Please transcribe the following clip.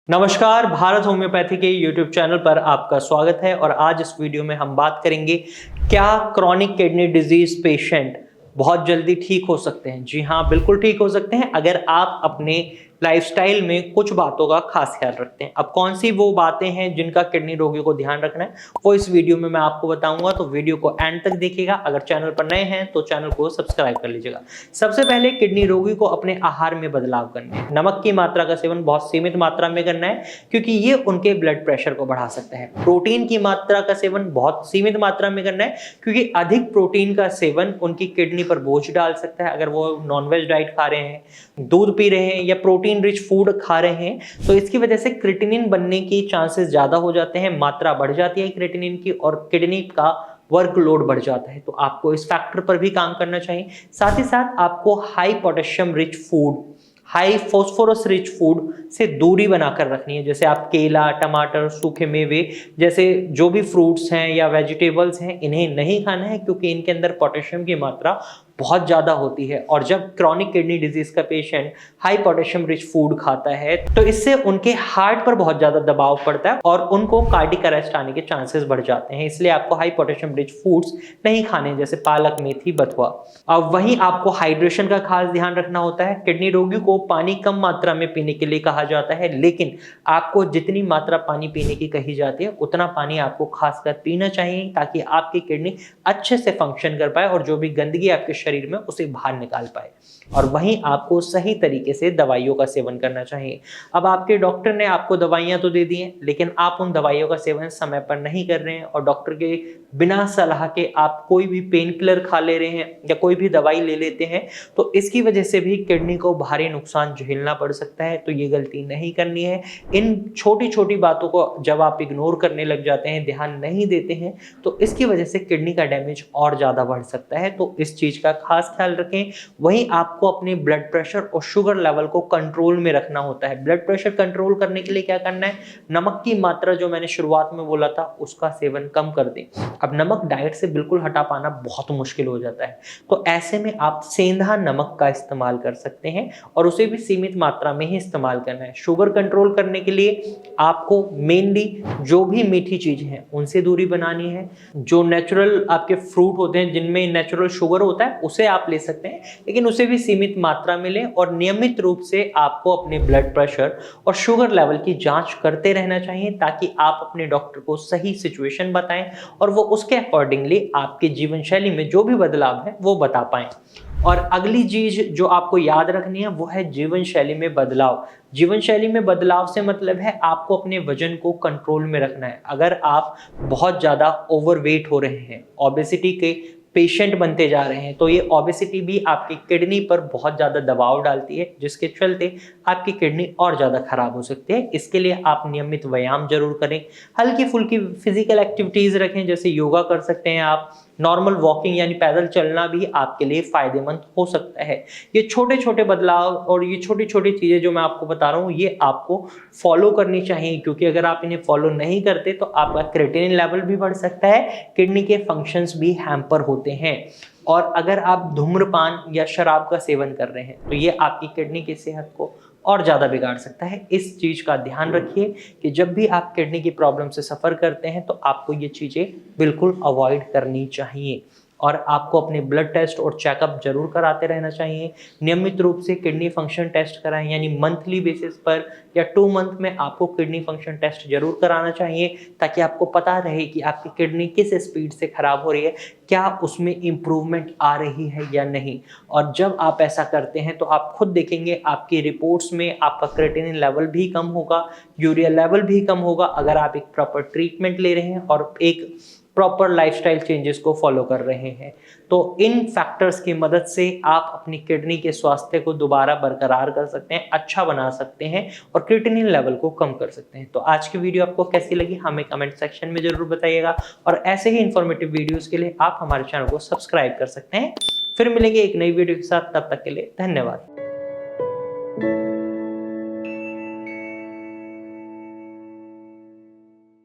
नमस्कार, भारत होम्योपैथी के YouTube channel पर आपका स्वागत है। और आज इस वीडियो में हम बात करेंगे, क्या क्रॉनिक किडनी डिजीज पेशेंट बहुत जल्दी ठीक हो सकते हैं? जी हाँ, बिल्कुल ठीक हो सकते हैं अगर आप अपने लाइफस्टाइल में कुछ बातों का खास ख्याल रखते हैं। अब कौन सी वो बातें हैं जिनका किडनी रोगियों को ध्यान रखना है, वो इस वीडियो में मैं आपको बताऊंगा, तो वीडियो को एंड तक देखिएगा। अगर चैनल पर नए हैं तो चैनल को सब्सक्राइब कर लीजिएगा। सबसे पहले किडनी रोगी को अपने आहार में बदलाव करना है। नमक की मात्रा का सेवन बहुत सीमित मात्रा में करना है, क्योंकि ये उनके ब्लड प्रेशर को बढ़ा सकता है। प्रोटीन की मात्रा का सेवन बहुत सीमित मात्रा में करना है, क्योंकि अधिक प्रोटीन का सेवन उनकी किडनी पर बोझ डाल सकता है। अगर वो नॉनवेज डाइट खा रहे हैं, दूध पी रहे हैं या प्रोटीन रिच फूड खा रहे हैं, तो इसकी वजह से क्रिएटिनिन बनने की चांसेस ज्यादा हो जाते हैं, मात्रा बढ़ जाती है क्रिएटिनिन की और किडनी का वर्कलोड बढ़ जाता है। तो आपको इस फैक्टर पर भी काम करना चाहिए। साथ ही साथ आपको high potassium rich food, high phosphorus rich food से दूरी बनाकर रखनी है। जैसे आप केला, टमाटर, सूखे मेवे जैसे जो भी फ्रूट्स हैं या वेजिटेबल्स हैं, इन्हें नहीं खाना है, क्योंकि इनके अंदर पोटेशियम की मात्रा बहुत ज़्यादा होती है। और जब क्रॉनिक किडनी डिजीज का patient high potassium rich food खाता है, तो इससे उनके हार्ट पर बहुत ज़्यादा दबाव पड़ता है और उनको कार्डियक अरेस्ट आने के चांसेस बढ़ जाते हैं। इसलिए आपको हाई पोटेशियम रिच फूड्स नहीं खाने, जैसे पालक, मेथी, बथुआ। अब वहीं आपको हाइड्रेशन का खास ध्यान रखना होता है। किडनी रोगी को पानी कम मात्रा में पीने के लिए कहा जाता है, लेकिन आपको जितनी मात्रा पानी पीने की कही जाती है उतना पानी आपको खासकर पीना चाहिए, ताकि आपकी किडनी अच्छे से फंक्शन कर पाए और जो भी गंदगी आपके शरीर में उसे बाहर निकाल पाए। और वहीं आपको सही तरीके से दवाइयों का सेवन करना चाहिए। अब आपके डॉक्टर ने आपको दवाइयां तो दे दी हैं, लेकिन आप उन दवाइयों का सेवन समय पर नहीं कर रहे हैं और डॉक्टर के बिना सलाह के आप कोई भी पेन किलर खा ले रहे हैं या कोई भी दवाई ले लेते हैं, तो इसकी वजह से भी किडनी को भारी नुकसान झेलना पड़ सकता है। तो ये गलती नहीं करनी है। इन छोटी छोटी बातों को जब आप इग्नोर करने लग जाते हैं, ध्यान नहीं देते हैं, तो इसकी वजह से किडनी का डैमेज और ज्यादा बढ़ सकता है। तो इस चीज का खास ख्याल रखें। वहीं आपको अपने ब्लड प्रेशर और शुगर लेवल को कंट्रोल में रखना होता है। ब्लड प्रेशर कंट्रोल करने के लिए क्या करना है? नमक की मात्रा जो मैंने शुरुआत में बोला था, उसका सेवन कम कर दें। अब नमक डाइट से बिल्कुल हटा पाना बहुत मुश्किल हो जाता है, तो ऐसे में आप सेंधा नमक का इस्तेमाल कर सकते हैं और उसे भी सीमित मात्रा में ही इस्तेमाल करना है। शुगर कंट्रोल करने के लिए आपको मेनली जो भी मीठी चीजें हैं उनसे दूरी बनानी है। जो नेचुरल आपके फ्रूट होते हैं जिनमें नेचुरल शुगर होता है, उसे आप ले सकते हैं, लेकिन उसे भी सीमित मात्रा में लें। और नियमित रूप से आपको अपने ब्लड प्रेशर और शुगर लेवल की जांच करते रहना चाहिए, ताकि आप अपने डॉक्टर को सही सिचुएशन बताएं और वो उसके अकॉर्डिंगली आपके जीवन शैली में जो भी बदलाव है वो बता पाएं। और अगली चीज जो आपको याद रखनी है वो है जीवन शैली में बदलाव। जीवन शैली में बदलाव से मतलब है आपको अपने वजन को कंट्रोल में रखना है। अगर आप बहुत ज्यादा ओवरवेट हो रहे हैं, ओबेसिटी के पेशेंट बनते जा रहे हैं, तो ये ओबेसिटी भी आपकी किडनी पर बहुत ज़्यादा दबाव डालती है, जिसके चलते आपकी किडनी और ज़्यादा खराब हो सकती है। इसके लिए आप नियमित व्यायाम जरूर करें, हल्की फुल्की फिजिकल एक्टिविटीज़ रखें, जैसे योगा कर सकते हैं आप। नॉर्मल वॉकिंग यानी पैदल चलना भी आपके लिए फायदेमंद हो सकता है। ये छोटे छोटे बदलाव और ये छोटी छोटी चीज़ें जो मैं आपको बता रहा हूँ, ये आपको फॉलो करनी चाहिए, क्योंकि अगर आप इन्हें फॉलो नहीं करते तो आपका क्रिएटिनिन लेवल भी बढ़ सकता है, किडनी के फंक्शंस भी हैम्पर होते हैं। और अगर आप धूम्रपान या शराब का सेवन कर रहे हैं, तो ये आपकी किडनी की सेहत को और ज़्यादा बिगाड़ सकता है। इस चीज़ का ध्यान रखिए कि जब भी आप किडनी की प्रॉब्लम से सफ़र करते हैं, तो आपको ये चीज़ें बिल्कुल अवॉइड करनी चाहिए। और आपको अपने ब्लड टेस्ट और चेकअप जरूर कराते रहना चाहिए। नियमित रूप से किडनी फंक्शन टेस्ट कराएं, यानी मंथली बेसिस पर या 2 मंथ में आपको किडनी फंक्शन टेस्ट जरूर कराना चाहिए, ताकि आपको पता रहे कि आपकी किडनी किस स्पीड से खराब हो रही है, क्या उसमें इम्प्रूवमेंट आ रही है या नहीं। और जब आप ऐसा करते हैं तो आप खुद देखेंगे आपकी रिपोर्ट्स में आपका क्रिएटिनिन लेवल भी कम होगा, यूरिया लेवल भी कम होगा, अगर आप एक प्रॉपर ट्रीटमेंट ले रहे हैं और एक प्रॉपर लाइफस्टाइल चेंजेस को फॉलो कर रहे हैं। तो इन फैक्टर्स की मदद से आप अपनी किडनी के स्वास्थ्य को दोबारा बरकरार कर सकते हैं, अच्छा बना सकते हैं और क्रिएटिनिन लेवल को कम कर सकते हैं। तो आज की वीडियो आपको कैसी लगी हमें कमेंट सेक्शन में जरूर बताइएगा, और ऐसे ही इंफॉर्मेटिव वीडियोस के लिए आप हमारे चैनल को सब्सक्राइब कर सकते हैं। फिर मिलेंगे एक नई वीडियो के साथ, तब तक के लिए धन्यवाद।